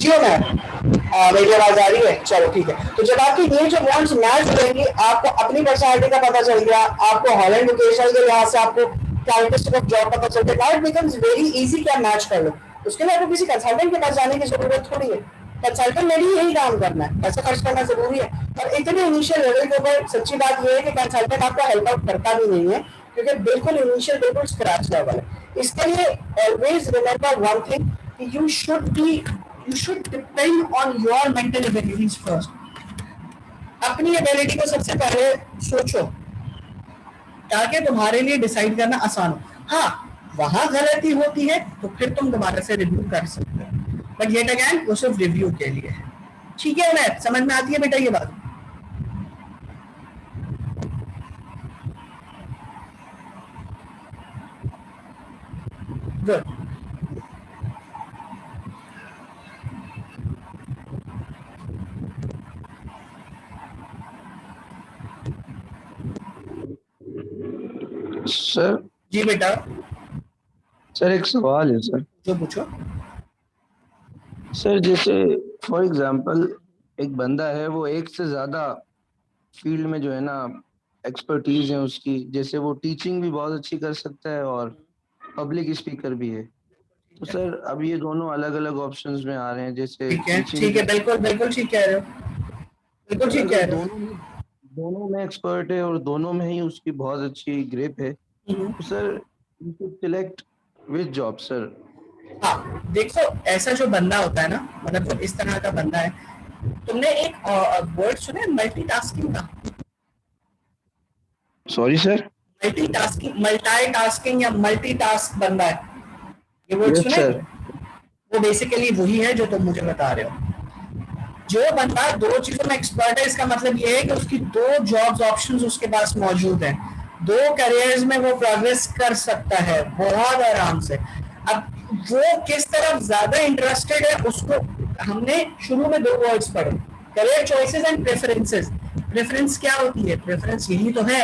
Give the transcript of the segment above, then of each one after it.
जियो में मेरी आवाज आ रही है? चलो ठीक है। तो जब आपकी ये जो वांट्स मैच हो जाएंगी, आपको अपनी पर्सनालिटी का पता चल गया, आपको हॉलैंड वोकेशनल के लिहाज से आपको कैरेक्टरिस्टिक ऑफ जॉब पता चल गया, now it becomes very easy कि आप मैच कर लो। उसके लिए आपको किसी कंसल्टेंट के पास जाने की जरूरत थोड़ी है। कंसल्टेंट ने भी यही काम करना है, पैसा खर्च करना जरूरी है। और इतने इनिशियल लेवल के ऊपर सच्ची बात यह है कि कंसल्टेंट आपको हेल्प आउट करता भी नहीं है, क्योंकि बिल्कुल इनिशियल बिल्कुल स्क्रैच लेवल है। इसके लिए always remember one thing, you should depend on your mental abilities first. अपनी एबिलिटी को सबसे पहले सोचो, ताकि तुम्हारे लिए डिसाइड करना आसान हो। हाँ, वहां गलती होती है तो फिर तुम दोबारा से रिव्यू कर सकते हो, बट येट अगेन वो सिर्फ रिव्यू के लिए है। ठीक है ना? समझ में आती है बेटा ये बात? गुड। सर जी बेटा, सर एक सवाल है सर। जो पूछो। सर जैसे फॉर एग्जांपल एक बंदा है, वो एक से ज्यादा फील्ड में जो है ना एक्सपर्टीज है उसकी, जैसे वो टीचिंग भी बहुत अच्छी कर सकता है और पब्लिक स्पीकर भी है। तो सर अब ये दोनों अलग अलग ऑप्शंस में आ रहे हैं, जैसे ठीक है, टीचिंग ठीक है, बिल्कुल बिल्कुल ठीक कह रहे हो, बिल्कुल ठीक कह अगर रहे हो। दोनों में एक्सपर्ट है और दोनों में ही उसकी बहुत अच्छी ग्रिप है, तो sir you should select which job sir? हाँ देखो, ऐसा जो बंदा होता है ना, मतलब जो इस तरह का बंदा है, तुमने एक वर्ड सुना है मल्टीटास्किंग का? Sorry sir? मल्टीटास्किंग या मल्टीटास्क बंदा है, ये वर्ड यस सुने? सर। वो बेसिकली वही है जो तुम मुझे बता रहे हो। जो बंदा दो चीजों में एक्सपर्ट है, इसका मतलब ये है कि उसकी दो जॉब्स ऑप्शंस उसके पास मौजूद हैं, दो करियर्स में वो प्रोग्रेस कर सकता है बहुत आराम से। अब वो किस तरफ ज्यादा इंटरेस्टेड है, उसको हमने शुरू में दो वर्ड्स पढ़े, career choices and preferences. Preference क्या होती है? प्रेफरेंस यही तो है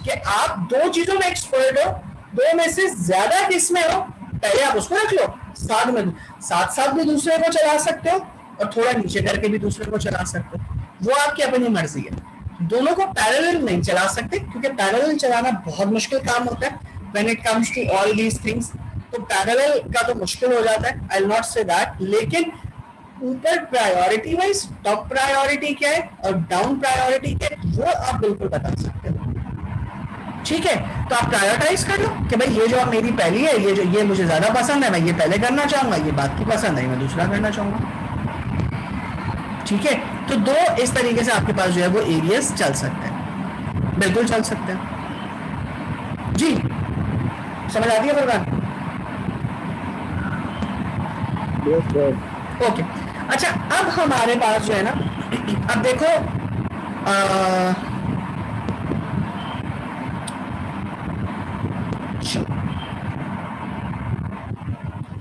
कि आप दो चीजों में एक्सपर्ट हो, दो में से ज्यादा किस में हो, पहले आप उसको रख लो, साथ में साथ साथ भी दूसरे को चला सकते हो और थोड़ा नीचे करके भी दूसरे को चला सकते हो, वो आपकी अपनी मर्जी है। दोनों को पैरेलल नहीं चला सकते, क्योंकि पैरेलल चलाना बहुत मुश्किल काम होता है when it comes to all these things. तो पैरेलल का तो मुश्किल हो जाता है, I will not say that, लेकिन ऊपर प्रायोरिटी वाइज टॉप प्रायोरिटी क्या है और डाउन प्रायोरिटी क्या है, वो आप बिल्कुल बता सकते हो। ठीक है, तो आप प्रायोरिटाइज कर लो कि भाई ये जॉब मेरी पहली है, ये मुझे ज्यादा पसंद है, मैं ये पहले करना चाहूंगा, ये बात की पसंद है, मैं दूसरा करना चाहूंगा। ठीक है, तो दो इस तरीके से आपके पास जो है वो एरियाज चल सकते हैं, बिल्कुल चल सकते हैं। जी समझ आती है फरमान? ओके, अच्छा अब हमारे पास जो है ना, अब देखो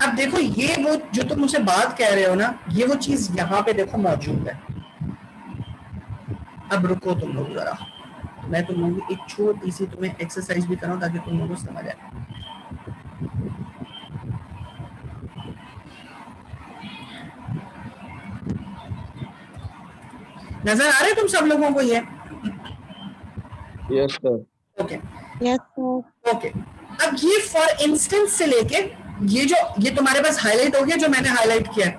अब देखो, ये वो जो तुम मुझसे बात कह रहे हो ना, ये वो चीज यहाँ पे देखो मौजूद है। अब रुको तुम लोग जरा, मैं तुम लोगों की एक छोटी सी तुम्हें एक्सरसाइज भी कराऊं ताकि तुम लोगों को समझ आए। नजर आ रहे तुम सब लोगों को ये? Yes sir. Okay, yes sir. Okay, अब ये फॉर इंस्टेंस से लेके ये तुम्हारे पास हाईलाइट हो गया जो मैंने हाईलाइट किया है?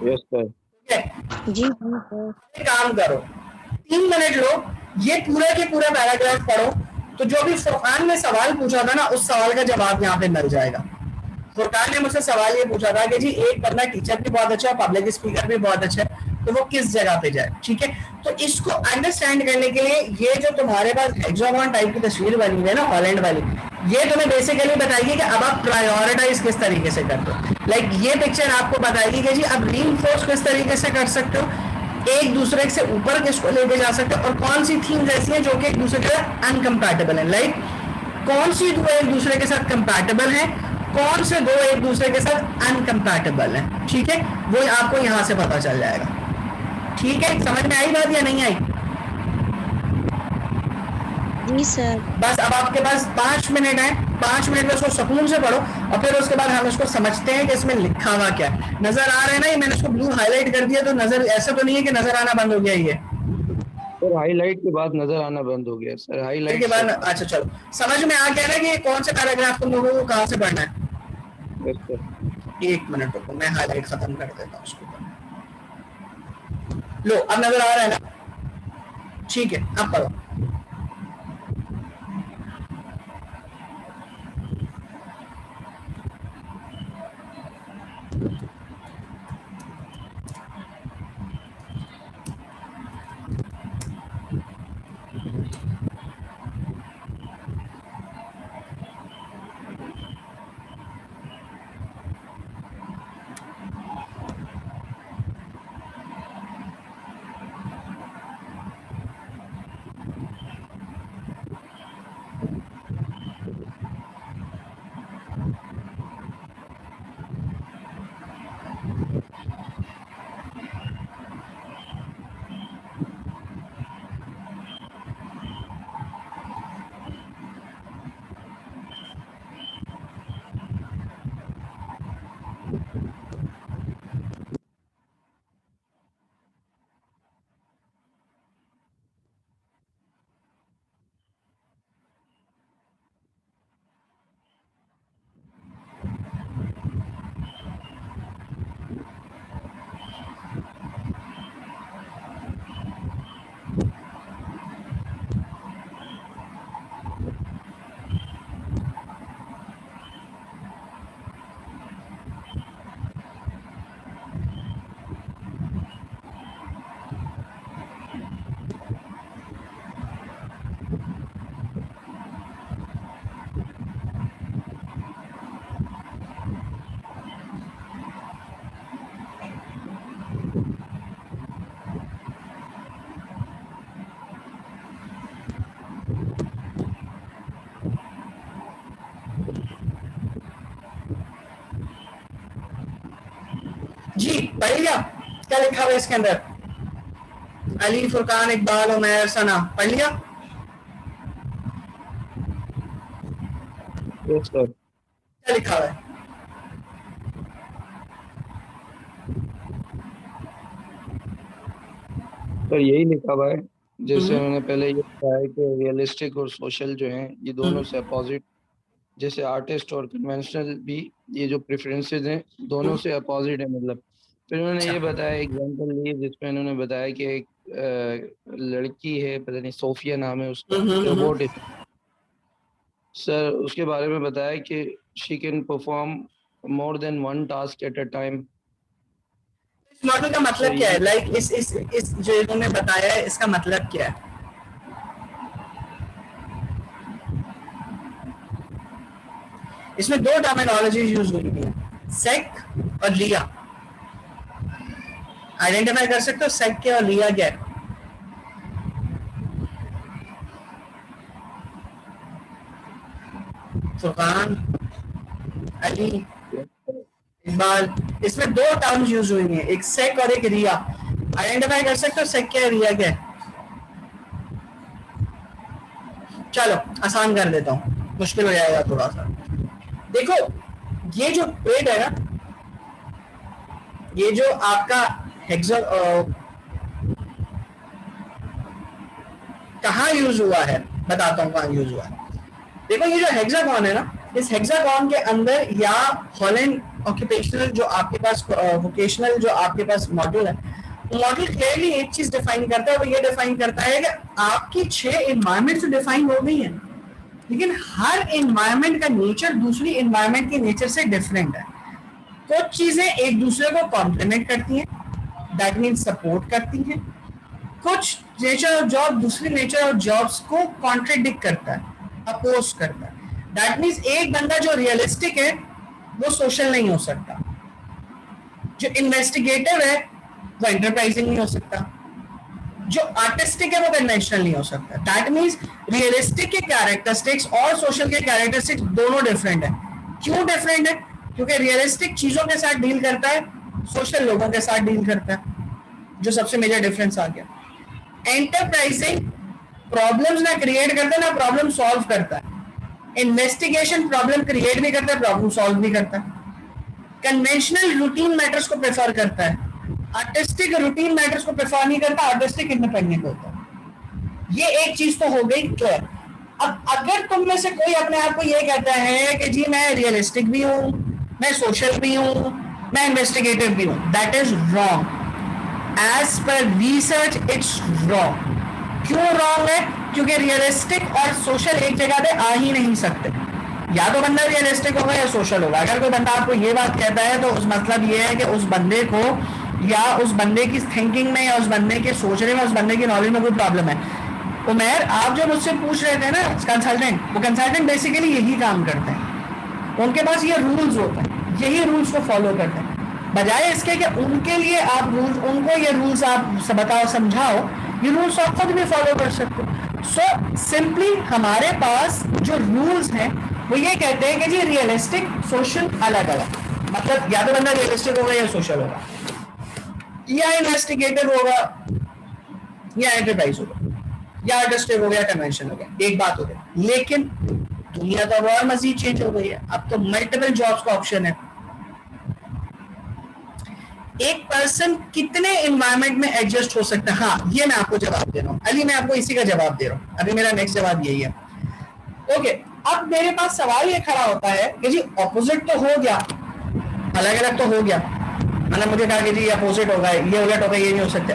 Yes sir. जी सर। काम करो, 3 मिनट लो, ये पूरा के पूरा पैराग्राफ पढ़ो, तो जो भी फुरकान ने सवाल पूछा था ना, उस सवाल का जवाब यहाँ पे मिल जाएगा। फुरकान ने मुझसे सवाल ये पूछा था कि जी एक बंदा टीचर भी बहुत अच्छा है, पब्लिक स्पीकर भी बहुत अच्छा है, तो वो किस जगह पे जाए? ठीक है, तो इसको अंडरस्टैंड करने के लिए ये जो तुम्हारे पास हेक्सागोन टाइप की तस्वीर बनी है ना, हॉलैंड वाली, ये तुम्हें बेसिकली बताएगी कि अब आप प्रायोरिटाइज किस तरीके से करते हो। लाइक ये पिक्चर आपको बताएगी कि जी अब रीइंफोर्स किस तरीके से कर सकते हो, एक दूसरे से ऊपर किसको लेके जा सकते हो, और कौन सी थीम्स ऐसी हैं जो कि एक दूसरे के साथ अनकम्पैटिबल है। लाइक कौन सी दो एक दूसरे के साथ कंपैटिबल है, कौन से दो एक दूसरे के साथ अनकम्पैटिबल है। ठीक है, वो आपको यहां से पता चल जाएगा। ठीक है, समझ में आई बात या नहीं आई? जी सर। बस अब आपके पास 5 मिनट है, 5 मिनट में उसको सुकून से पढ़ो और फिर उसके बाद हम उसको समझते हैं कि इसमें लिखा हुआ क्या है। नजर आ रहा है ना, ये मैंने इसको ब्लू हाईलाइट कर दिया तो नजर, ऐसा तो नहीं है कि नजर आना बंद हो गया ये सर हाईलाइट के बाद नजर आना बंद हो गया सर, हाईलाइट के बाद। से। अच्छा चलो, समझ में आ गया ना कि कौन से पैराग्राफ तुम लोगों को कहाँ से पढ़ना है। Yes sir. 1 मिनट रुको, मैं हाईलाइट खत्म कर देता हूँ उसको। लो अब नजर आ रहा है ना, ठीक है अब पढ़ो। जी पढ़ लिया क्या लिखा हुआ है इसके अंदर? अली, फुरकान, इकबाल, उमैर, सना, पढ़ लिया? Yes sir. क्या लिखा हुआ है? सर यही लिखा हुआ है, जैसे उन्होंने पहले ये बताया कि रियलिस्टिक और सोशल जो हैं ये दोनों से अपोजिट, जैसे आर्टिस्ट और कन्वेंशनल भी ये जो प्रेफरेंसेस हैं दोनों से अपोजिट है मतलब। फिर उन्होंने ये बताया, एग्जांपल लिए जिसमें उन्होंने बताया कि एक लड़की है, पता नहीं सोफिया नाम है उसका, रोबोट। सर उसके बारे में बताया कि she can perform more than one task at a time. इस मॉडल का मतलब क्या है? लाइक इस जो इन्होंने बताया है इसका मतलब क्या है? इसमें 2 टर्मिनोलॉजी यूज हुई है, सेक और लिया। आइडेंटिफाई कर सकते हो सेक क्या और लिया क्या है? फुरकान, अली, इकबाल, इसमें 2 टर्म्स यूज हुई हैं, एक सेक और एक रिया। आइडेंटिफाई कर सकते हो सेक क्या है, रिया क्या है? चलो आसान कर देता हूँ, मुश्किल हो जाएगा थोड़ा सा। देखो ये जो पेड है ना, ये जो आपका हेक्सा कहाँ यूज हुआ है, बताता हूँ कहाँ यूज हुआ है। देखो ये जो हेक्सागोन है ना, इस हेक्सागोन के अंदर या हॉलैंड ऑक्यूपेशनल जो आपके पास वोकेशनल जो आपके पास मॉडल है, मॉडल क्लियरली एक चीज डिफाइन करता है, वो ये डिफाइन करता है कि आपकी 6 एनवायरमेंट तो डिफाइन हो गई है, लेकिन हर एनवायरमेंट का नेचर दूसरी एनवायरमेंट के नेचर से डिफरेंट है। कुछ चीजें एक दूसरे को कॉम्प्लीमेंट करती हैं, दैट मीन सपोर्ट करती हैं। कुछ नेचर ऑफ जॉब दूसरी नेचर ऑफ जॉब्स को कॉन्ट्रडिक्ट करता है, अपोज करता है। दैट मीन्स एक बंदा जो रियलिस्टिक है वो सोशल नहीं हो सकता, जो इन्वेस्टिगेटिव है वो एंटरप्राइजिंग नहीं हो सकता, जो आर्टिस्टिक है वो कन्वेंशनल नहीं हो सकता। दैट मीन्स रियलिस्टिक के कैरेक्टरिस्टिक्स और सोशल के कैरेक्टरिस्टिक्स दोनों डिफरेंट है। क्यों डिफरेंट है? क्योंकि रियलिस्टिक चीजों के साथ डील करता है, सोशल लोगों के साथ डील करता है, जो सबसे मेजर डिफरेंस आ गया। एंटरप्राइजिंग प्रॉब्लम्स ना क्रिएट करता है ना प्रॉब्लम सॉल्व करता है। इन्वेस्टिगेशन प्रॉब्लम क्रिएट भी करता है, प्रॉब्लम सॉल्व भी करता है। कन्वेंशनल रूटीन मैटर्स को प्रेफर करता है, आर्टिस्टिक रूटीन मैटर्स को प्रेफर नहीं करता, आर्टिस्टिक इंडिपेंडेंट होता है। ये एक चीज तो हो गई क्लियर। अब अगर तुम में से कोई अपने आप को ये कहता है कि जी मैं रियलिस्टिक भी हूं, मैं सोशल भी हूं, मैं इन्वेस्टिगेटिव भी हूं, that is wrong. As per research it's wrong. क्यों रॉन्ग है? क्योंकि रियलिस्टिक और सोशल एक जगह पे आ ही नहीं सकते। या तो बंदा रियलिस्टिक होगा या सोशल होगा। अगर कोई बंदा आपको ये बात कहता है तो उस मतलब ये है कि उस बंदे को या उस बंदे की थिंकिंग में या उस बंदे के सोचने में, उस बंदे की नॉलेज में कोई प्रॉब्लम है। उमैर, आप जो मुझसे पूछ रहे थे ना कंसल्टेंट, वो कंसल्टेंट बेसिकली यही काम करते हैं। उनके पास ये रूल्स होते हैं, यही रूल्स को फॉलो करते हैं। बजाय इसके कि उनके लिए आप रूल्स, उनको ये रूल्स आप बताओ, समझाओ, ये रूल्स आप खुद भी फॉलो कर सकते हो। सो सिंपली हमारे पास जो रूल्स हैं वो ये कहते हैं कि जी रियलिस्टिक सोशल अलग अलग, मतलब या तो बंदा रियलिस्टिक होगा या सोशल होगा, या इन्वेस्टिगेटिव होगा या एंटरप्राइज होगा, या आर्टिस्टिक हो गया, कन्वेंशन हो गया। एक बात हो गई। लेकिन दुनिया तो और मजीद चेंज हो गई है। अब तो मल्टीपल जॉब्स का ऑप्शन है। एक पर्सन कितने एनवायरनमेंट में एडजस्ट हो सकता है? हाँ, ये मैं आपको जवाब दे रहा हूँ अली, मैं आपको इसी का जवाब दे रहा हूँ। अभी मेरा नेक्स्ट जवाब यही है। ओके, अब मेरे पास सवाल ये खड़ा होता है कि जी ऑपोजिट तो हो गया, अलग अलग तो हो गया, मतलब मुझे कहा कि जी अपोजिट होगा, ये उलट होगा, ये नहीं हो सकता,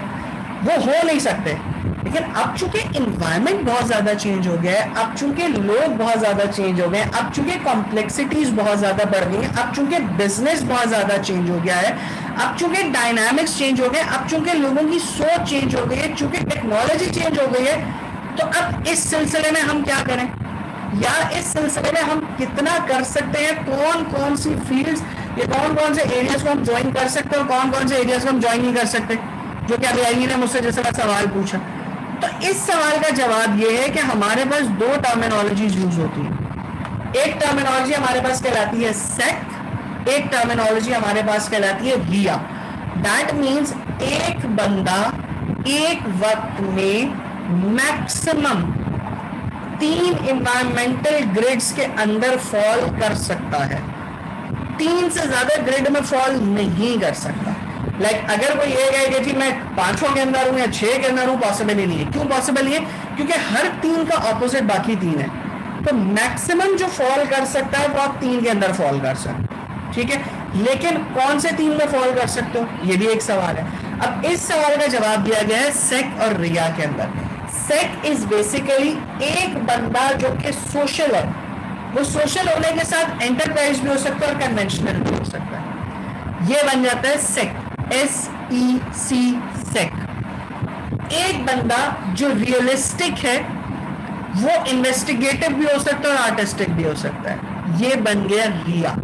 वो हो नहीं सकते। लेकिन अब चूंकि इन्वायरमेंट बहुत ज्यादा चेंज हो गया है, अब चूंकि लोग बहुत ज्यादा चेंज हो गए, अब चूंकि कॉम्प्लेक्सिटीज बहुत ज्यादा बढ़ गई है, अब चूंकि बिजनेस बहुत ज्यादा चेंज हो गया है, अब चूंकि डायनामिक्स चेंज हो गए, अब चूंकि लोगों की सोच चेंज हो गई है, चूंकि टेक्नोलॉजी चेंज हो गई है, तो अब इस सिलसिले में हम क्या करें, या इस सिलसिले में हम कितना कर सकते हैं, कौन कौन सी फील्ड्स, ये कौन कौन से एरियाज को हम ज्वाइन कर सकते हैं और कौन कौन से एरियाज को हम ज्वाइन नहीं कर सकते, जो कि अभी आई ने मुझसे जैसे सवाल पूछा। तो इस सवाल का जवाब ये है कि हमारे पास दो टर्मिनोलॉजीज यूज होती है। एक टर्मिनोलॉजी हमारे पास कहलाती है सेक, एक टर्मिनोलॉजी हमारे पास कहलाती है रिया। दैट मीन्स एक बंदा एक वक्त में मैक्सिमम 3 इन्वायरमेंटल ग्रिड्स के अंदर फॉल कर सकता है, 3 से ज्यादा ग्रिड में फॉल नहीं कर सकता। लाइक अगर कोई ये कहे कि जी मैं 5 के अंदर हूं या 6 के अंदर हूं, पॉसिबल ही नहीं है। क्यों पॉसिबल नहीं है? क्योंकि हर 3 का ऑपोजिट बाकी 3 है। तो मैक्सिमम जो फॉल कर सकता है वो आप 3 के अंदर फॉल कर सकते हो, ठीक है। लेकिन कौन से 3 में फॉल कर सकते हो, ये भी एक सवाल है। अब इस सवाल का जवाब दिया गया है सेक और रिया के अंदर। सेक इज बेसिकली एक बंदा जो कि सोशल है, वो सोशल होने के साथ एंटरप्राइज भी हो सकता है और कन्वेंशनल भी हो सकता है। ये बन जाता है सेक, SEC सेक। एक बंदा जो रियलिस्टिक है वो इन्वेस्टिगेटिव भी हो सकता है और आर्टिस्टिक भी हो सकता है, ये बन गया रिया।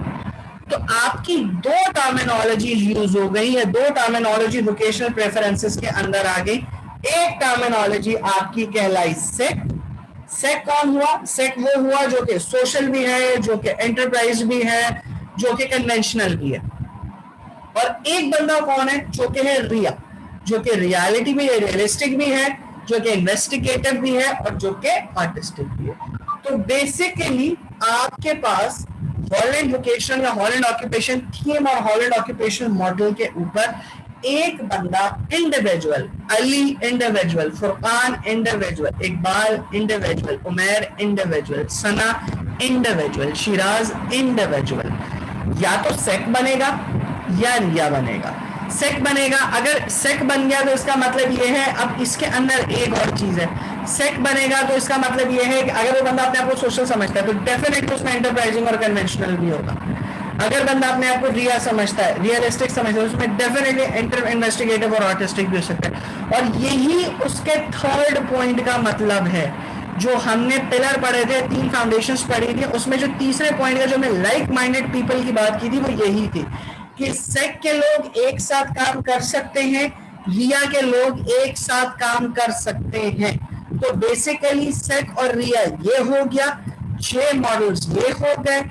तो आपकी 2 टर्मिनोलॉजी यूज हो गई है, 2 टर्मिनोलॉजी वोकेशनल प्रेफरेंसेस के अंदर आ गई। एक टर्मिनोलॉजी आपकी कहलाई सेक। सेक कौन हुआ? सेक वो हुआ जो कि सोशल भी है, जो कि एंटरप्राइज भी है, जो कि कन्वेंशनल भी है। और एक बंदा कौन है? जो कि है रिया, जो कि रियलिटी भी है, रियलिस्टिक भी है, जो कि इन्वेस्टिगेटिव भी है और जो कि आर्टिस्टिक भी है। तो बेसिकली आपके पास हॉलैंड वोकेशनल या हॉलैंड ऑक्यूपेशन थीम और हॉलैंड ऑक्यूपेशन मॉडल के ऊपर एक बंदा individual, Ali individual, Furqan individual, Iqbal individual, Umair individual, Sana individual, Shiraz individual, या तो सेक बनेगा या रिया बनेगा। सेक बनेगा, अगर सेक बन गया तो इसका मतलब ये है, अब इसके अंदर एक और चीज है, सेक बनेगा तो इसका मतलब ये है कि अगर वो बंदा अपने आप को सोशल समझता है तो डेफिनेटली उसमें एंटरप्राइजिंग और कन्वेंशनल भी होगा। अगर बंदा अपने आप को रिया समझता है, रियलिस्टिक समझता है, उसमें डेफिनेटली इन्वेस्टिगेटिव और आर्टिस्टिक भी हो सकता है। और यही उसके थर्ड पॉइंट का मतलब है। जो हमने पिलर पढ़े थे, 3 फाउंडेशंस पढ़ी थी, उसमें जो तीसरे पॉइंट का जो मैं लाइक माइंडेड पीपल की बात की थी वो यही थी कि सेक के लोग एक साथ काम कर सकते हैं, रिया के लोग एक साथ काम कर सकते हैं। तो बेसिकली सेक और रिया ये हो गया, 6 मॉडल्स ये हो गए,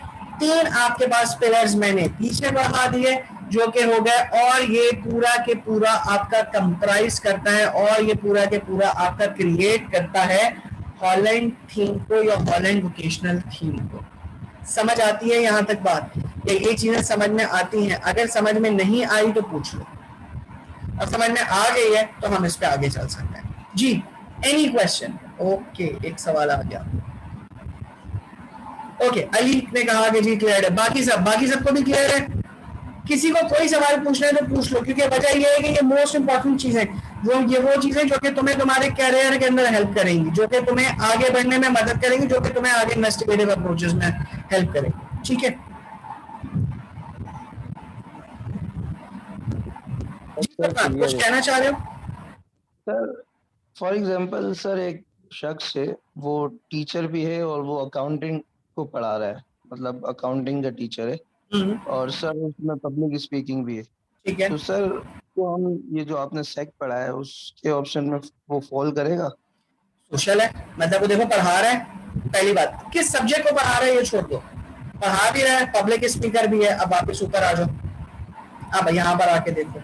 3 आपके पास पिलर्स मैंने पीछे बढ़ा दिए जो कि हो गए, और ये पूरा के पूरा आपका कंप्राइज करता है और ये पूरा के पूरा आपका क्रिएट करता है हॉलैंड थीम को या हॉलैंड वोकेशनल थीम को। समझ आती है यहाँ तक बात? ये चीजें समझ में आती हैं? अगर समझ में नहीं आई तो पूछ लो, और समझ में आ गई है तो हम इस पे आगे चल सकते हैं। जी, एनी क्वेश्चन? ओके, एक सवाल आ गया। ओके, अली ने कहा कि जी क्लियर है। बाकी सबको भी क्लियर है? किसी को कोई सवाल पूछना है तो पूछ लो, क्योंकि वजह ये है कि ये मोस्ट इंपॉर्टेंट चीज है। वो चीजें जो कि तुम्हें तुम्हारे कैरियर के अंदर हेल्प करेंगी, जो कि तुम्हें आगे बढ़ने में मदद करेंगी, जो कि तुम्हें आगे इन्वेस्टिगेटिव अप्रोचेस में हेल्प करेंगी। ठीक है, कुछ कहना चाह रहे हो सर? फॉर एग्जांपल सर, एक शख्स है, वो टीचर भी है और वो अकाउंटिंग को पढ़ा रहा है, मतलब अकाउंटिंग का टीचर है, और सर उसमें पब्लिक स्पीकिंग भी है। ठीक है, तो सर तो हम ये जो आपने सेक पढ़ा है उसके ऑप्शन में वो फॉल करेगा? सोशल है, मतलब वो देखो पढ़ा रहा है, पहली बात किस सब्जेक्ट को पढ़ा रहा है ये छोड़ दो, पढ़ा भी रहा है, पब्लिक स्पीकर भी है। अब वापस ऊपर आ जाओ, अब यहाँ पर आके देखो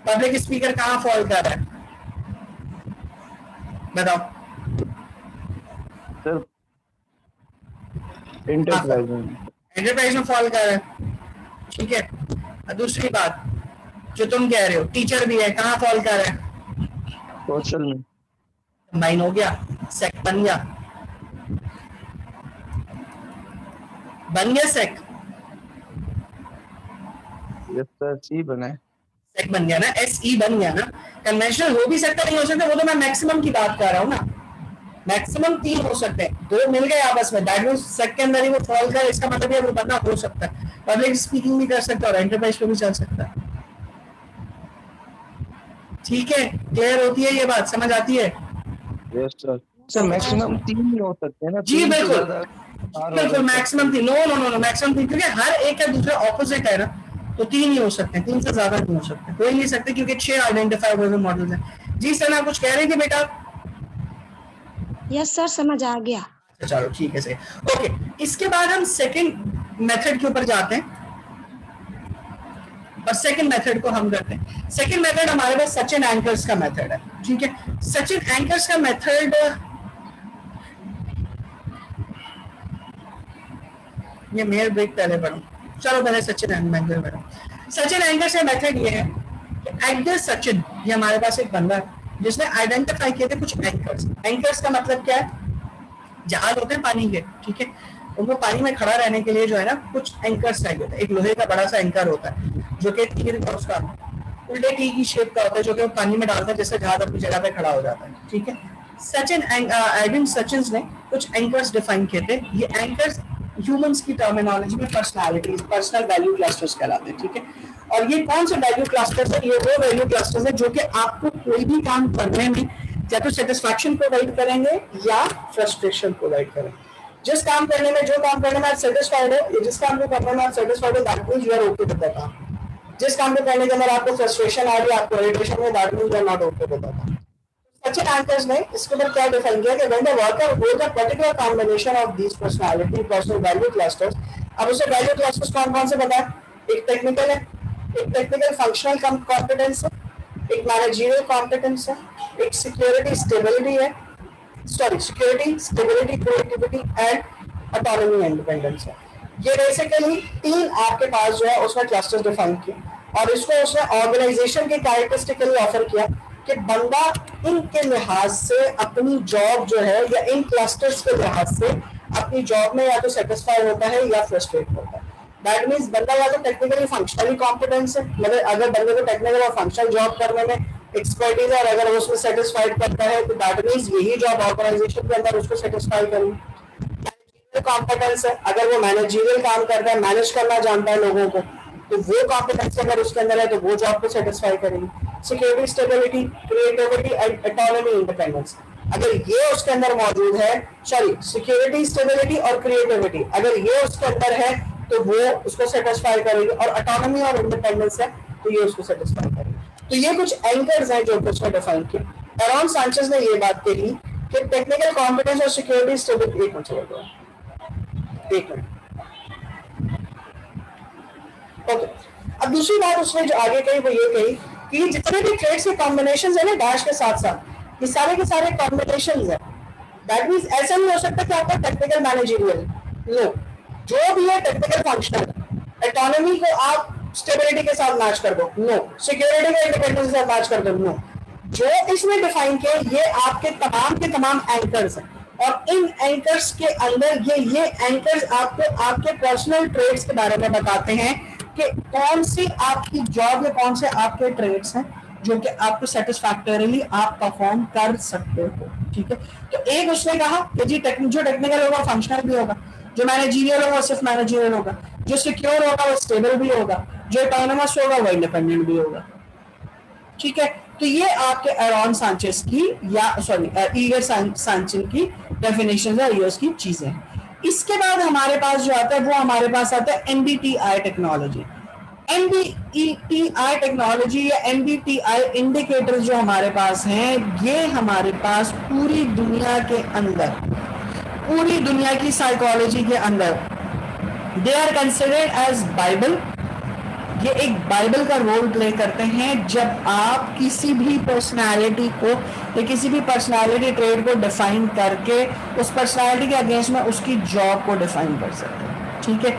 पब्लिक स्पीकर कहाँ फॉल कर रहा है, बताओ सर? एंटरप्राइज में फॉल कर रहा है। ठीक है, और दूसरी बात जो तुम कह रहे हो टीचर भी है, कहाँ फॉल कर रहा है? सोशल में। कंबाइन हो गया, सेक बन गया, सेक। यस सर, सी बना है, सेक बन गया ना, SE बन गया ना। कन्वेंशनल हो भी सकता, नहीं हो सकता, वो तो मैं मैक्सिमम की बात कर रहा हूँ ना। मैक्सिमम 3 हो सकते हैं, 2 मिल गए आपस में, दैट मींस सेक के अंदर ही वो फॉल कर, इसका मतलब ये वो बंदा हो सकता है पब्लिक स्पीकिंग भी कर सकता है और एंटरप्राइज पे भी चल सकता है। ठीक है, क्लियर होती है ये बात, समझ आती है? Yes sir. सर मैक्सिमम 3 ही हो सकते हैं ना? जी बिल्कुल, बिल्कुल मैक्सिमम 3। नो मैक्सिमम 3, क्योंकि हर एक का दूसरा ऑपोजिट है ना, तो 3 ही हो सकते हैं, 3 से ज्यादा नहीं हो सकते, हो ही नहीं सकते, क्योंकि 6 आइडेंटिफाई हुए मॉडल्स हैं। जी सर, आप कुछ कह रहे थे बेटा? यस सर, समझ आ गया। चलो ठीक है सर। ओके, इसके बाद हम सेकंड मेथड के ऊपर जाते हैं, और सेकंड मेथड को हम करते हैं। सेकंड मेथड हमारे पास सचिन एंकर्स का मेथड है। ठीक है, सचिन एंकर्स का मेथड, ये मेयर ब्रेक पहले पढ़ो, चलो पहले सचिन एंकर पढ़ो। सचिन एंकर्स का मेथड ये है कि एंकर सचिन, ये हमारे पास एक बंदा है जिसने आइडेंटिफाई किए थे कुछ एंकर्स। एंकर्स का मतलब क्या है? जहाज होते हैं पानी के, ठीक है, उनको पानी में खड़ा रहने के लिए जो है ना कुछ एंकर्स चाहिए होता है। एक लोहे का बड़ा सा एंकर होता है जो कि तीर का उसका उल्टे टी की शेप का होता है, जो कि वो पानी में डालता है जिससे जहाज अपनी जगह पे खड़ा हो जाता है। ठीक है, सचिन एडविन सचिन ने कुछ एंकर्स डिफाइन किए थे। ये एंकर्स ह्यूमंस की टर्मिनोलॉजी में पर्सनालिटीज, पर्सनल वैल्यू क्लस्टर्स कहलाते हैं। ठीक है, और ये कौन से वैल्यू क्लस्टर्स है? ये वो वैल्यू क्लस्टर्स है जो कि आपको कोई भी काम करने में या तो सेटिस्फैक्शन प्रोवाइड करेंगे या फ्रस्ट्रेशन प्रोवाइड करेंगे। जिस काम करने में, जो काम करने में आप सेटिस्फाइड हो, जिस काम को करने में आप सेटिस्फाइड हो, that means you are okay with that काम। जिस काम को करने के अंदर आपको फ्रस्ट्रेशन आ रही है, आपको इरिटेशन है, that means you are not okay with that. Schein anchors ने इसके ऊपर क्या डिफाइन किया कि when the worker holds a particular combination of these personality personal value clusters. अब उसे वैल्यू क्लस्टर्स कौन-कौन से बताएं? एक टेक्निकल है, एक टेक्निकल फंक्शनल कॉम्पिटेंस है, एक मैनेजरियल कॉम्पिटेंस है, एक सिक्योरिटी स्टेबिलिटी है, security stability creativity and autonomy and independence है। ये बेसिकली 3 आपके पास जो है उसमें क्लस्टर्स डिफाइन किए, और इसको उसने ऑर्गेनाइजेशन के कैरेक्टरिस्टिकली ऑफर किया कि बंदा इनके लिहाज से अपनी जॉब जो है, या इन क्लस्टर्स के लिहाज से अपनी जॉब में या तो सेटिस्फाई होता है या फ्रस्ट्रेट होता है। दैट मींस बंदा या तो टेक्निकली फंक्शनली कॉम्पिटेंस है, मतलब अगर बंदे को टेक्निकल और फंक्शनल जॉब करने में एक्सपर्टीज है और अगर वो उसमें सेटिस्फाइड करता है तो दैट मींस यही जॉब ऑर्गेनाइजेशन के अंदर उसको सेटिस्फाई करेगी। मैनेजरियल कॉम्पिटेंस है, अगर वो मैनेजरियल काम करता है, मैनेज करना जानता है लोगों को, तो वो कॉम्पिटेंस अगर उसके अंदर है तो वो जॉब को सेटिस्फाई करेगी। Security stability creativity and autonomy independence, अगर ये उसके अंदर मौजूद है, सॉरी सिक्योरिटी स्टेबिलिटी और क्रिएटिविटी अगर ये उसके अंदर है तो वो उसको सेटिस्फाई करेगी, और ऑटोनॉमी और इंडिपेंडेंस है तो ये उसको सेटिस्फाई करेगी। तो ये कुछ एंकर्स हैं जो उसने डिफाइन किए। एरॉन सांचेज ने ये बात कही कि टेक्निकल कॉम्पिटेंस और सिक्योरिटी स्टेबिलिटी, एक मिनट ओके। अब दूसरी बात उसने जो आगे कही वो ये कही कि जितने भी ट्रेड्स के कॉम्बिनेशंस है ना डैश के साथ साथ, ये सारे के सारे कॉम्बिनेशंस है, दैट मीन्स ऐसा नहीं हो सकता कि आपका टेक्निकल मैनेजरियल लो, जो भी है टेक्निकल फंक्शनल इकोनॉमी को आप स्टेबिलिटी के साथ मैच कर दो, नो। सिक्योरिटी का इंडिपेंडेंस के साथ मैच कर दो, नो। जो इसमें डिफाइन किया ये आपके तमाम एंकर्स हैं, और इन एंकर्स के अंदर ये एंकर्स आपको आपके पर्सनल ट्रेड्स के बारे में बताते हैं कि कौन सी आपकी जॉब या कौन से आपके ट्रेड्स हैं जो कि आपको सेटिस्फैक्टरीली आप परफॉर्म कर सकते हो। ठीक है, तो एक उसने कहा कि जी जो टेक्निकल होगा फंक्शनल भी होगा, जो मैनेजरियल होगा सिर्फ मैनेजरियल होगा, जो सिक्योर होगा वो स्टेबल भी होगा, जो ऑटोनोमस होगा वो इंडिपेंडेंट भी होगा। ठीक है, तो ये आपके एरॉन सांचेस की या सॉरी ईगर सांचन की डेफिनेशन है, ईयर्स की चीजें हैं। इसके बाद हमारे पास जो आता है वो हमारे पास आता है एनबीटीआई टेक्नोलॉजी। एनबीटीआई टेक्नोलॉजी या एनबीटीआई इंडिकेटर जो हमारे पास हैं, ये हमारे पास पूरी दुनिया के अंदर, पूरी दुनिया की साइकोलॉजी के अंदर they are considered as Bible. ये एक बाइबल का रोल प्ले करते हैं जब आप किसी भी पर्सनालिटी को या किसी भी पर्सनालिटी ट्रेड को डिफाइन करके उस पर्सनालिटी के अगेंस्ट में उसकी जॉब को डिफाइन कर सकते हैं। ठीक है,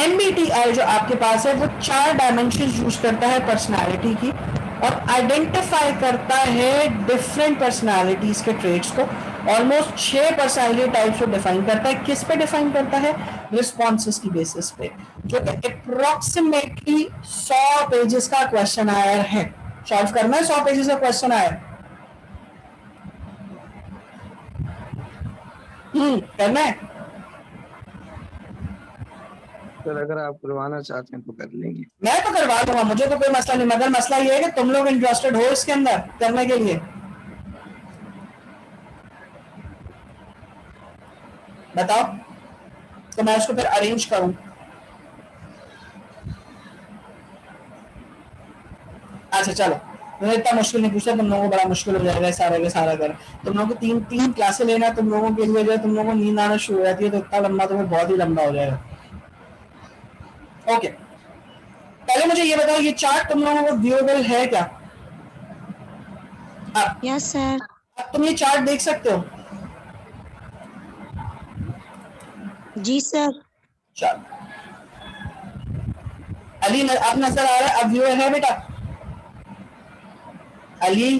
एमबीटीआई जो आपके पास है वो 4 डायमेंशन यूज करता है पर्सनालिटी की, और आइडेंटिफाई करता है डिफरेंट पर्सनालिटीज के ट्रेड्स को। ऑलमोस्ट 6 पर्सनालिटी टाइप्स को डिफाइन करता है। किस पे डिफाइन करता है? रिस्पॉन्सेस की बेसिस पे, जो कि अप्रोक्सीमेटली 100 पेजेस का क्वेश्चन आया है। सॉल्व करना है, 100 पेजेस का क्वेश्चन आया। करना है। सर अगर आप करवाना चाहते हैं तो कर लेंगे। मैं तो करवा दूंगा, मुझे तो कोई मसला नहीं, मगर मसला ये है कि तुम लोग इंटरेस्टेड हो इसके अंदर करने के लिए। बताओ तो मैं उसको फिर अरेंज करूं। अच्छा चलो, मैंने इतना मुश्किल नहीं पूछा, तुम लोगों को बड़ा मुश्किल हो जाएगा सारा का सारा कर। तुम लोगों को तीन क्लासें लेना, तुम लोगों के लिए जो तुम लोगों को नींद आना शुरू हो जाती है तो इतना लंबा तुम्हें बहुत ही लंबा हो जाएगा। ओके, पहले मुझे ये बताओ ये चार्ट तुम लोगों को व्यूएबल है क्या? Yes sir. अब तुम ये चार्ट देख सकते हो? जी सर। चलो, अली अब नजर आ रहा है? अब व्यूअर है बेटा? अली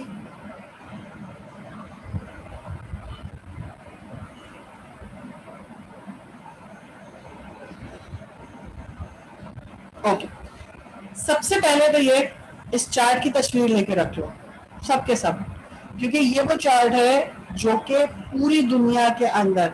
ओके, सबसे पहले तो ये इस चार्ट की तस्वीर लेके रख लो सबके सब, क्योंकि ये वो चार्ट है जो कि पूरी दुनिया के अंदर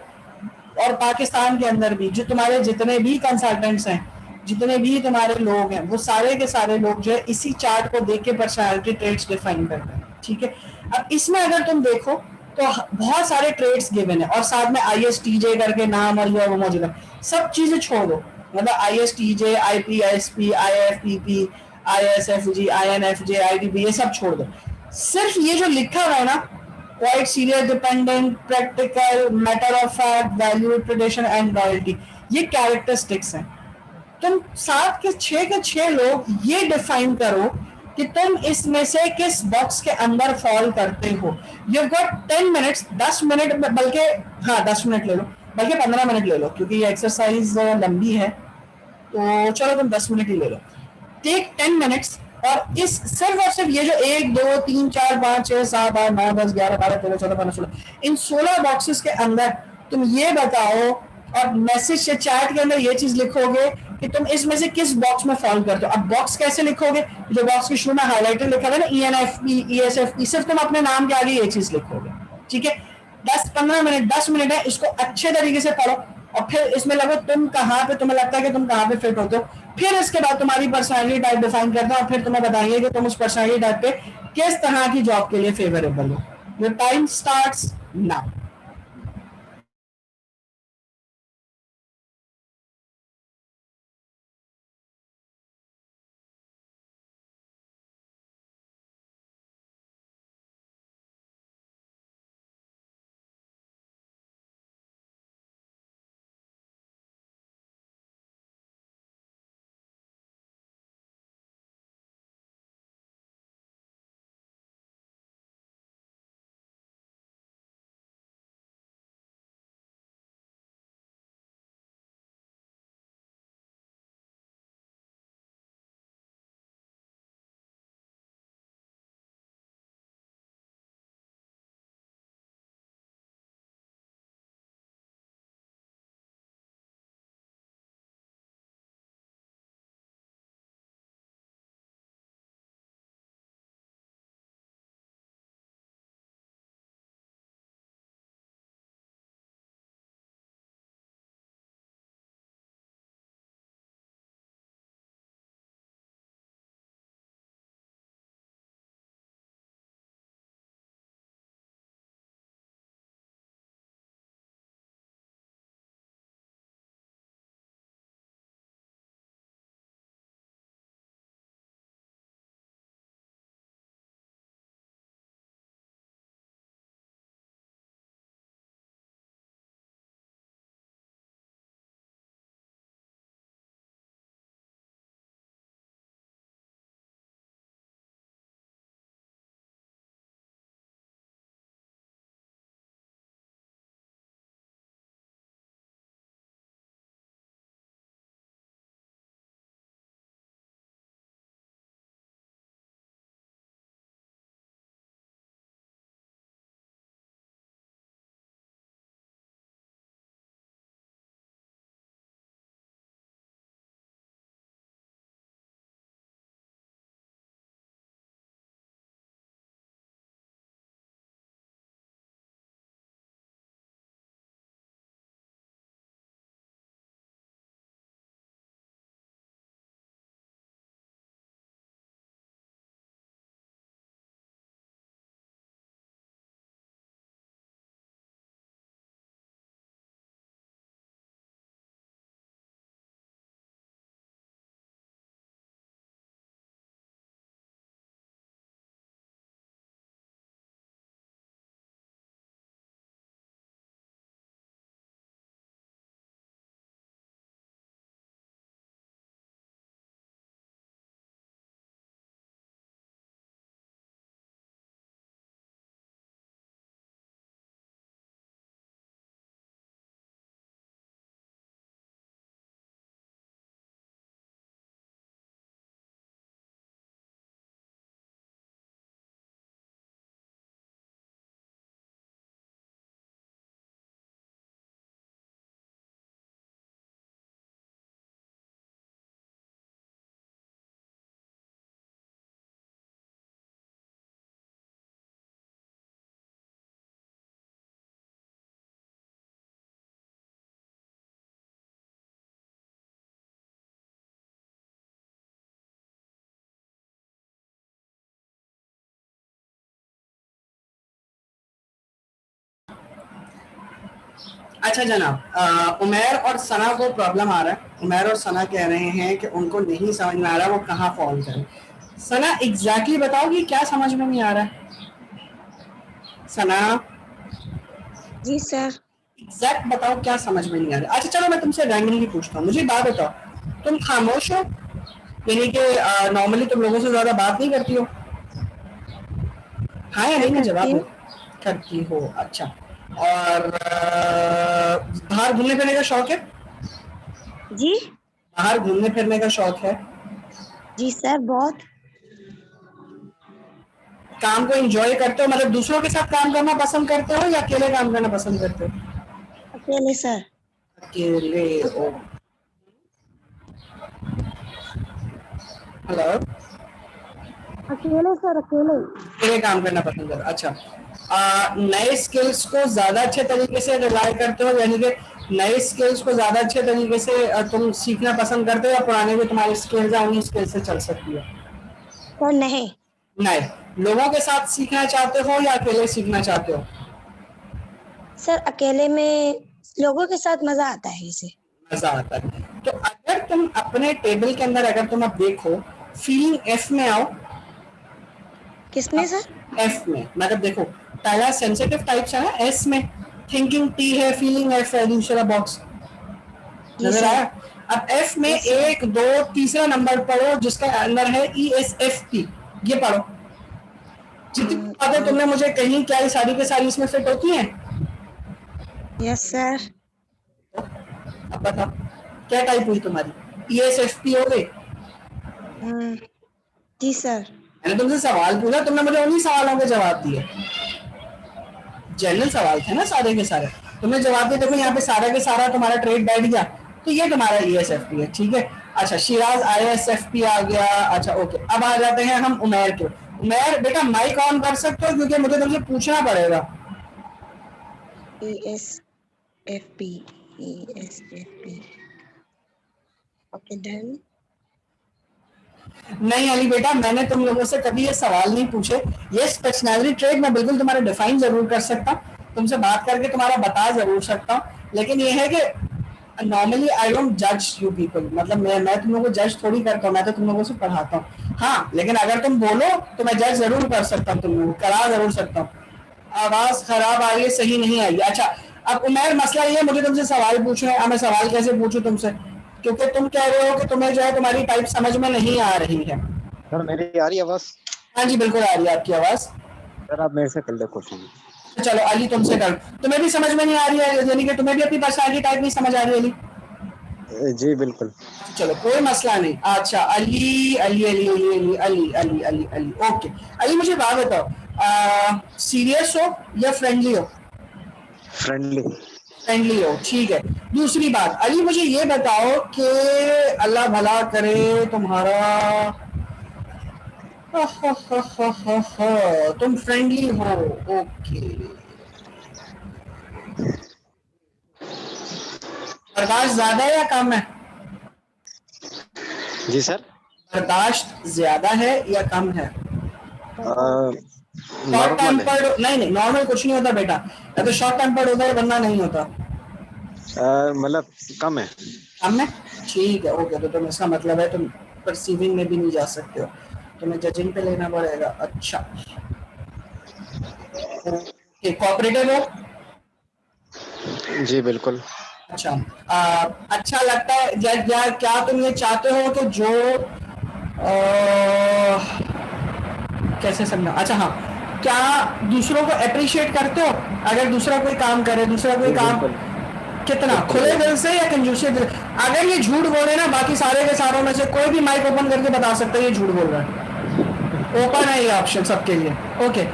और पाकिस्तान के अंदर भी जो तुम्हारे जितने भी कंसल्टेंट्स हैं, जितने भी तुम्हारे लोग हैं, वो सारे के सारे लोग जो है इसी चार्ट को देख के पर्सनालिटी ट्रेड्स डिफाइन करते हैं। ठीक है, अब इसमें अगर तुम देखो तो बहुत सारे ट्रेड्स गिवन है और साथ में ISTJ करके नाम और ये वो मौजूद है। सब चीजें छोड़ दो, मतलब ISTJ, IPSP, IFPP, ISFG, INFJ, IDP, ये सब छोड़ दो। सिर्फ ये जो लिखा हुआ है ना, quite serious, dependent, practical, matter of fact, value, tradition and loyalty, ये कैरेक्टरिस्टिक्स हैं। तुम 7 के 6 लोग ये डिफाइन करो कि तुम इसमें से किस बॉक्स के अंदर फॉल करते हो। यू गॉट 10 मिनट्स, 10 मिनट, बल्कि हाँ 10 मिनट ले लो, बल्कि 15 मिनट ले लो, क्योंकि ये एक्सरसाइज लंबी है तो चलो तुम 10 मिनट ही ले लो। टेक 10 मिनट्स और इस सिर्फ और सिर्फ ये जो 1 2 3 4 5 6 7 8 9 10 11 12 13 14 15 16 इन 16 बॉक्सेस के अंदर तुम ये बताओ और मैसेज से चैट के अंदर ये चीज लिखोगे कि तुम इसमें से किस बॉक्स में फॉलो करते हो। अब बॉक्स कैसे लिखोगे? जो बॉक्स के शुरू में हाईलाइटेड लिखा है ना, ENFP, ESFP, सिर्फ तुम अपने नाम के आगे ये चीज लिखोगे। ठीक है, 10-15 मिनट, 10 मिनट है, इसको अच्छे तरीके से पढ़ो और फिर इसमें लगो तुम कहाँ पे, तुम्हें लगता है कि तुम कहाँ पे फिट होते हो। फिर इसके बाद तुम्हारी पर्सनालिटी टाइप डिफाइन करते हैं और फिर तुम्हें बताएंगे कि तुम उस पर्सनालिटी टाइप पे किस तरह की जॉब के लिए फेवरेबल हो। Your time starts now. अच्छा जनाब, उमैर और सना को प्रॉब्लम आ रहा है। उमैर और सना कह रहे हैं कि उनको नहीं समझ में आ रहा वो कहाँ फॉल करें। सना एग्जैक्टली बताओ कि क्या समझ में नहीं आ रहा है। सना जी सर। एग्जैक्ट बताओ क्या समझ में नहीं आ रहा। अच्छा चलो मैं तुमसे रैंडमली पूछता हूँ, मुझे बात बताओ, तुम खामोश हो, यानी कि नॉर्मली तुम लोगों से ज्यादा बात नहीं करती हो? हाँ या सर नहीं में करती जवाब दो। हूँ। करती हो, अच्छा। और बाहर घूमने फिरने का शौक है? जी। बाहर घूमने फिरने का शौक है? जी सर बहुत। काम को एंजॉय करते हो, मतलब दूसरों के साथ काम करना पसंद करते हो या अकेले काम करना पसंद करते हो? अकेले सर। अकेले। ओ, हेलो। अकेले सर अकेले। अकेले काम करना पसंद करते हो, अच्छा। नए स्किल्स को ज्यादा अच्छे तरीके से रिलाय करते हो, यानी कि नए स्किल्स को ज्यादा अच्छे तरीके से तुम सीखना पसंद करते हो, या पुराने जो तुम्हारे स्किल्स है उन्हीं स्किल्स से चल सकती हो? सर नहीं। नए लोगों के साथ सीखना चाहते हो या अकेले सीखना चाहते हो? सर अकेले में लोगों के साथ मजा आता है इसे। मजा आता है। तो अगर तुम अपने टेबल के अंदर अगर तुम अब देखो, फीलिंग एफ में आओ। किसमें सर? एफ में मतलब देखो, पहला सेंसिटिव टाइप्स है ना एस में, थिंकिंग टी है, फीलिंग एफ है, दूसरा बॉक्स जी नजर सर। आया। अब एफ में यस सर। एक दो तीसरा नंबर पढ़ो जिसका अंदर है ई एस एफ टी, ये पढ़ो। जितनी बातें तुमने मुझे कही क्या ये सारी के सारी इसमें फिट होती हैं? Yes sir. अब बताओ क्या टाइप हुई तुम्हारी, ई एस एफ टी हो गई? जी सर। मैंने तुमसे सवाल पूछा, तुमने मुझे उन्हीं सवालों के जवाब दिए, जनरल सवाल थे ना सारे के सारे, तुमने जवाब दिया। देखो यहाँ पे सारा के सारा तुम्हारा ट्रेड बैठ गया, तो ये तुम्हारा ई एस एफ पी है, ठीक है। अच्छा Shiraz I S F P आ गया, अच्छा ओके। अब आ जाते हैं हम उमेर के। उमेर बेटा माइक ऑन कर सकते हो क्योंकि मुझे तुमसे पूछना पड़ेगा। E S F P. E S F P. Okay done. नहीं अली बेटा, मैंने तुम लोगों से कभी ये सवाल नहीं पूछे। ये पर्सनैलिटी ट्रेड मैं बिल्कुल तुम्हारा डिफाइन जरूर कर सकता हूँ, तुमसे बात करके तुम्हारा बता जरूर सकता हूँ, लेकिन ये है कि नॉर्मली आई डोंट जज यू पीपल, मतलब मैं तुम लोगों को जज थोड़ी करता हूँ, मैं तो तुम लोगों से पढ़ाता हूँ। हाँ लेकिन अगर तुम बोलो तो मैं जज जरूर कर सकता हूँ, तुम लोगों को करा जरूर सकता हूँ। आवाज खराब आ रही है, सही नहीं आई। अच्छा अब उमेर मसला ये है, मुझे तुमसे सवाल पूछना है। अब मैं सवाल कैसे पूछूं तुमसे, क्योंकि तुम कह रहे हो कि तुम्हें जो है तुम्हारी टाइप समझ में नहीं आ रही है। सर मेरी आ रही है आवाज? हाँ जी बिल्कुल आ रही है आपकी आवाज। सर आप मेरे से कर ले क्वेश्चन। चलो अली तुमसे कर, तुम्हें भी समझ में नहीं आ रही है, यानी कि तुम्हें भी अपनी पर्सनैलिटी टाइप नहीं समझ आ रही है अली? जी बिल्कुल। चलो कोई मसला नहीं। अच्छा अली अली अली अली अली अली अली अली अली ओके। अली मुझे बात बताओ, सीरियस हो या फ्रेंडली हो? फ्रेंडली। फ्रेंडली हो, ठीक है। दूसरी बात अली मुझे ये बताओ कि अल्लाह भला करे तुम्हारा, तुम फ्रेंडली हो, ओके। बर्दाश्त ज्यादा है या कम है? जी सर। बर्दाश्त ज्यादा है या कम है? शॉर्ट नॉर्मल है। टेम्पर्ड, नहीं नहीं नॉर्मल कुछ नहीं होता बेटा, या तो शॉर्ट टेम्पर्ड होता है वरना नहीं होता। मतलब कम है। कम है, ठीक है ओके। तो तुम इसका मतलब है तुम परसीविंग में भी नहीं जा सकते हो, तुम्हें जजिंग पे लेना पड़ेगा। अच्छा कोऑपरेटिव हो? जी बिल्कुल। अच्छा अच्छा लगता है या क्या तुम ये चाहते हो कि जो कैसे समझा, अच्छा हाँ, क्या दूसरों को अप्रिशिएट करते हो? अगर दूसरा कोई काम करे, दूसरा कोई जी काम बिल्कुल। कितना बिल्कुल खुले बिल्कुल। दिल से या कंजूसी दिल? अगर ये झूठ बोले ना, बाकी सारे के सारों में से कोई भी माइक ओपन करके बता सकता है ये झूठ बोल रहा है, ओपन है ये ऑप्शन सबके लिए। ओके,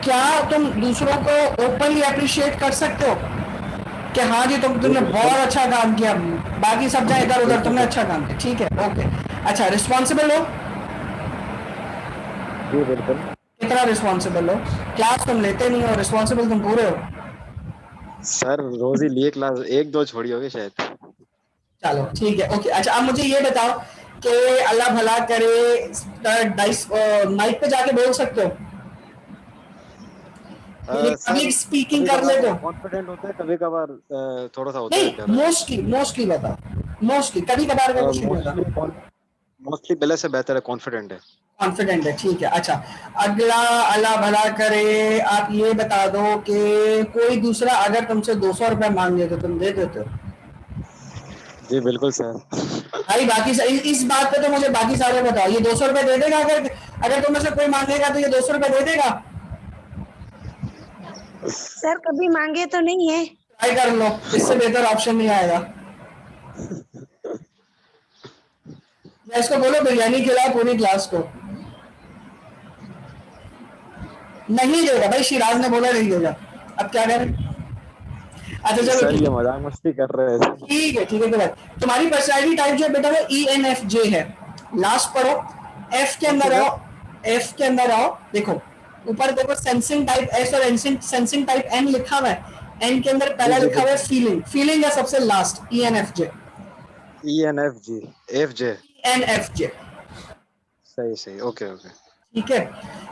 क्या तुम दूसरों को ओपनली अप्रिशिएट कर सकते हो कि हाँ जी जी तुमने बिल्कुल। बहुत अच्छा काम किया, बाकी सब जाए इधर उधर, बिल्कुल तुमने सर। अच्छा काम किया, ठीक है ओके। अच्छा रिस्पॉन्सिबल हो? जी बिल्कुल। कितना रिस्पॉन्सिबल हो? क्लास तुम लेते नहीं हो, रिस्पॉन्सिबल तुम पूरे हो। सर रोज ही लिए क्लास, एक दो छोड़ी होगी शायद। चलो ठीक है ओके। अच्छा अब मुझे ये बताओ कि अल्लाह भला करे, डाइस माइक पे जाके बोल सकते हो? पब्लिक स्पीकिंग कर ले तो कॉन्फिडेंट होता है, कभी कभार थोड़ा सा होता नहीं, है डर। मोस्टली बताओ, मोस्टली, कभी कभार का कुछ नहीं होता, मोस्टली पहले से बेहतर है, कॉन्फिडेंट है। कॉन्फिडेंट है, ठीक है। अच्छा, अगला, अल्लाह भला करे, आप ये बता दो कि कोई दूसरा अगर तुमसे 200 रुपए मांग ले तो तुम दे देते हो? जी बिल्कुल सर। भाई बाकी इस बात पे तो मुझे बाकी सारे बताओ, ये 200 रुपए दे देगा? अगर तुम में से कोई मांगेगा तो ये 200 रुपए दे देगा? सर कभी मांगे तो नहीं है। ट्राई कर लो, इससे बेहतर ऑप्शन नहीं आएगा। या इसको बोलो बिरयानी खिलाओ पूरी क्लास को। नहीं देगा भाई, शिराज ने बोला नहीं देगा, अब क्या करें? अच्छा चलो सर ये मजाक मस्ती कर रहे हैं। ठीक है, ठीक है। तो तुम्हारी पर्सनालिटी टाइप जो बेटा वो ENFJ है। लास्ट पढ़ो, F के अंदर आओ, F के अंदर आओ, देखो ऊपर देखो सेंसिंग टाइप S और सेंसिंग टाइप N लिखा हुआ है। N के अंदर पहला लिखा हुआ है फीलिंग, फीलिंग है सबसे लास्ट, ENFJ। ENFJ सही सही, ओके ओके, ठीक है।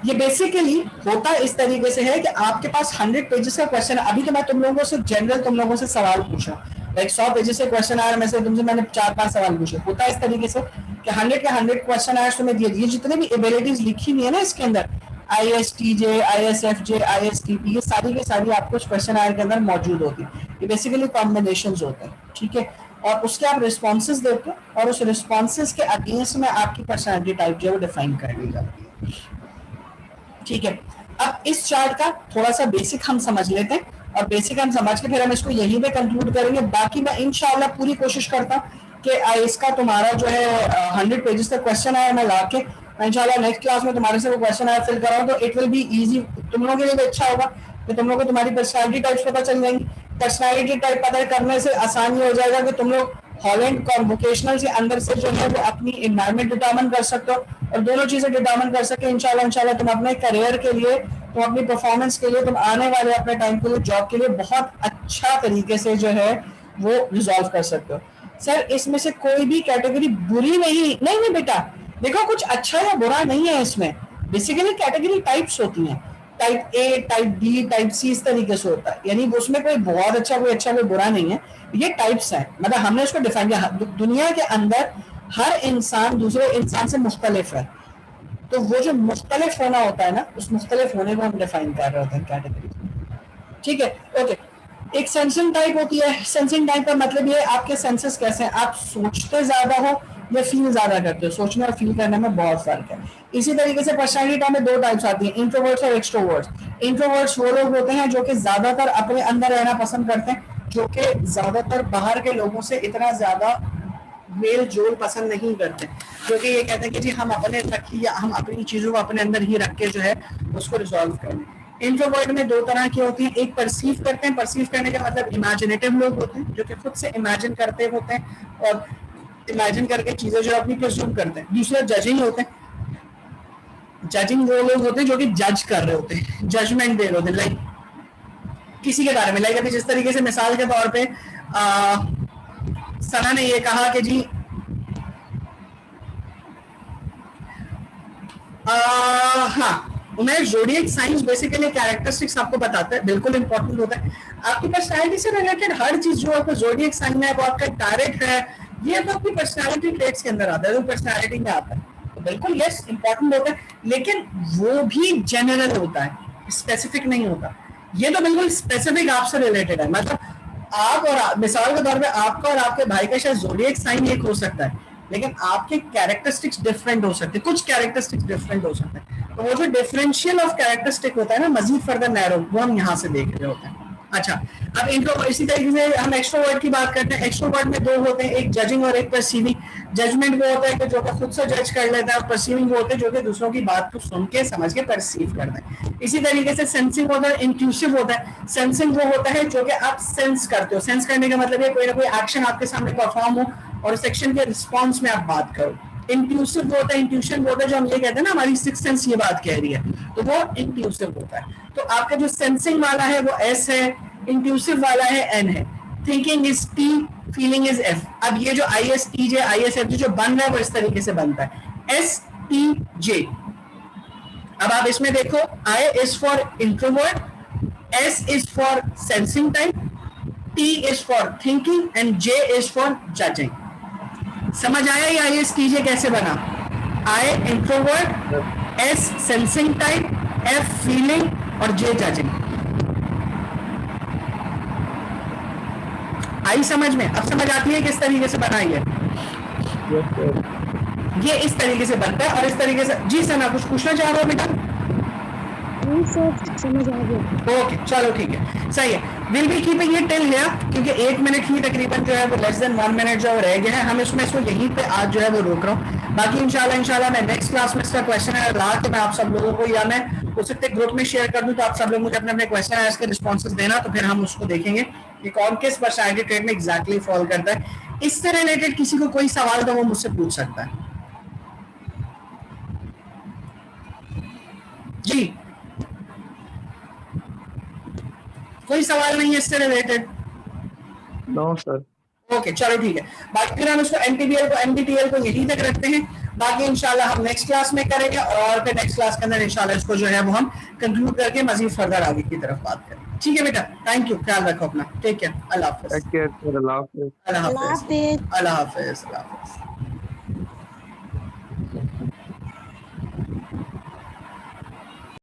ये बेसिकली होता इस तरीके से है कि आपके पास 100 पेजेस का क्वेश्चन, अभी तो मैं तुम लोगों से जनरल तुम लोगों से सवाल पूछा, लाइक 100 पेजेस से क्वेश्चन आया, में से तुमसे मैंने 4-5 सवाल पूछे। होता इस तरीके से कि 100 के 100 क्वेश्चन आया तुम्हें दिए, ये जितने भी एबिलिटीज लिखी हुई है ना इसके अंदर, ISTJ, ISFJ, ISTP, ये सारी के सारी आपको क्वेश्चन आयर के अंदर मौजूद होती है। ये बेसिकली कॉम्बिनेशंस होते हैं, ठीक है। और उसके आप रिस्पॉन्सेज देते हो और उस रिस्पॉन्सेज के अगेंस्ट में आपकी पर्सनैलिटी टाइप जो है वो डिफाइन कर दी जाती है, ठीक है। अब इस चार्ट का थोड़ा सा बेसिक हम समझ लेते हैं, और बेसिक हम समझ के फिर हम इसको यहीं पे कंक्लूड करेंगे। बाकी मैं इंशाल्लाह पूरी कोशिश करता हूँ कि इसका तुम्हारा जो है 100 पेजेस का क्वेश्चन आया मैं लाके इंशाल्लाह नेक्स्ट क्लास में तुम्हारे से वो क्वेश्चन आया फिल कराऊं, तो इट विल बी इजी, तुम लोगों के लिए भी अच्छा होगा कि तुम लोगों को तुम्हारी पर्सनैलिटी टाइप्स पता चल जाएंगी। पर्सनैलिटी टाइप पता करने से आसानी हो जाएगा कि तुम लोग हॉलैंड वोकेशनल से अंदर से जो है वो अपनी एनवायरमेंट डिटरमिन कर सकते हो, और दोनों चीजें डिटरमिन कर सके इंशाल्लाह तुम अपने करियर के लिए, तुम अपनी परफॉर्मेंस के लिए, तुम आने वाले अपने टाइम के लिए, जॉब के लिए बहुत अच्छा तरीके से जो है वो रिजॉल्व कर सकते हो। सर इसमें से कोई भी कैटेगरी बुरी नहीं नहीं बेटा, देखो कुछ अच्छा या बुरा नहीं है इसमें, बेसिकली कैटेगरी टाइप्स होती हैं, type A, type B, type C, इस तरीके से होता है, यानी उसमें कोई बहुत अच्छा कोई बुरा नहीं है, ये टाइप्स हैं। मतलब हमने उसको डिफाइन किया, दुनिया के अंदर हर इंसान दूसरे इंसान से मुख्तलिफ है, तो वो जो मुख्तलिफ होना होता है ना, उस मुख्तलिफ होने को हम डिफाइन कर रहे होते हैं कैटेगरी, ठीक है। ओके, एक सेंसिंग टाइप होती है। सेंसिंग टाइप का मतलब ये है आपके सेंसेस कैसे हैं, आप सोचते ज्यादा हो या फील ज्यादा करते हो, सोचने और फील करने में बहुत फर्क है। इसी तरीके से पर्सनैलिटी टाइप में 2 टाइप्स आती हैं, इंट्रोवर्ट्स और एक्सट्रोवर्ट्स। इंट्रोवर्ट्स वो लोग होते हैं जो कि ज्यादातर अपने अंदर रहना पसंद करते हैं, जो कि ज्यादातर बाहर के लोगों से इतना ज्यादा मेल जोल पसंद नहीं करते, जो कि ये कहते हैं कि जी हम अपने तक ही, या हम अपनी चीजों को अपने अंदर ही रख के जो है उसको रिजॉल्व कर लें। इंट्रोवर्ट में 2 तरह की होती हैं, एक परसीव करते हैं, परसीव करने का मतलब इमेजिनेटिव लोग होते हैं जो कि खुद से इमेजिन करते होते हैं और इमेजिन करके चीजें जो अपनी प्रिज्यूम करते हैं। दूसरे जजिंग होते हैं, जजिंग वो लोग होते हैं जो कि जज कर रहे होते हैं, जजमेंट दे रहे होते हैं, लाइक किसी के बारे में, लाइक अभी जिस तरीके से मिसाल के तौर पे सना ने ये कहा कि जी हाँ, उन्हें ज़ोडिएक साइंस बेसिकली कैरेक्टरिस्टिक्स आपको बताता है, बिल्कुल इंपॉर्टेंट होता है। आपकी पर्सनैलिटी से रिलेटेड हर चीज जो आपको ज़ोडिएक साइन है, वो आपका डायरेक्ट है, ये तो आपकी पर्सनैलिटी ट्रेट्स के अंदर आता है, तो पर्सनैलिटी में आता है, तो बिल्कुल यस इंपॉर्टेंट होता है, लेकिन वो भी जनरल होता है, स्पेसिफिक नहीं होता। ये तो बिल्कुल स्पेसिफिक आपसे रिलेटेड है, मतलब आप और मिसाल के तौर पे आपका और आपके भाई का शायद ज़ोडिएक साइन एक हो सकता है, लेकिन आपके कैरेक्टरिस्टिक्स डिफरेंट हो सकते हैं, कुछ कैरेक्टरिस्टिक्स डिफरेंट हो सकते हैं। तो वो जो डिफरेंशियल ऑफ कैरेक्टरिस्टिक होता है ना, मजीद फर्दर नैरो, वो हम यहाँ से देख रहे होते हैं। अच्छा, अब इंट्रोवर्ट, इसी तरीके से हम एक्सट्रोवर्ट की बात करते हैं। एक्सट्रोवर्ट में 2 होते हैं, एक जजिंग और एक परसीविंग। जजमेंट वो होता है कि जो कि खुद से जज कर लेता है, और परसीविंग वो होते हैं जो कि दूसरों की बात को सुन के समझ के परसीव करते हैं। इसी तरीके से सेंसिंग होता है, इंट्यूसिव होता है। सेंसिंग वो होता है जो कि आप सेंस करते हो, सेंस करने का मतलब है कोई ना कोई एक्शन आपके सामने परफॉर्म हो और उस एक्शन के रिस्पॉन्स में आप बात करो। इंट्यूसिव वो होता है, इंट्यूशन वो होता है जो हम ये कहते हैं ना हमारी सिक्स्थ सेंस ये बात कह रही है, तो वो इंट्यूसिव होता है। तो आपका जो सेंसिंग वाला है वो S है, इंट्यूसिव वाला है N है, thinking is T, feeling is F। अब ये जो ISTJ, ISFJ जो बन रहा है वो इस तरीके से बनता है, STJ। अब आप इसमें देखो, I is for introvert, S is for sensing type, T is for thinking and J is for judging. समझ आया ये ISTJ कैसे बना? I introvert, S sensing type, F feeling और J judging. आई समझ में? अब समझ आती है किस तरीके से बनाई है? ये इस तरीके से बनता है और इस तरीके से। जी सना कुछ पूछना चाह रहे हो बेटा? समझ आ गया। ओके चलो ठीक है, सही है। Will be keeping it till here, क्योंकि 1 मिनट ही तकरीबन जो है वो लेस देन 1 मिनट जो रह गया है, हम इसमें इसको यहीं पे आज जो है वो रोक रहा हूँ। बाकी इंशाल्लाह मैं नेक्स्ट क्लास में इसका क्वेश्चन है ला के मैं आप सब लोगों को, या मैं हो सकते ग्रुप में शेयर कर दूं तो आप सब लोग मुझे अपने अपने क्वेश्चन है इसके रिस्पॉन्सेज देना, तो फिर हम उसको देखेंगे कि कौन किस पर्सनैलिटी ट्रेट में एग्जैक्टली फॉल करता है। इससे रिलेटेड किसी को कोई सवाल तो वो मुझसे पूछ सकता है। जी कोई सवाल नहीं है इससे रिलेटेड? No sir. ओके चलो ठीक है। बाकी फिर हम इसको MTBL को MBTL को यहीं तक रखते हैं। बाकी इंशाल्लाह हम नेक्स्ट क्लास में करेंगे और फिर नेक्स्ट क्लास के अंदर इंशाल्लाह इसको जो है वो हम कंक्लूड करके मजीद फर्दर आगे की तरफ बात करें। ठीक है बेटा, थैंक यू, ख्याल रखो अपना, टेक केयर, अल्लाह हाफिज़। टेक केयर, अल्लाह हाफिज़। अल्लाह हाफिज़। अल्लाह हाफिज़।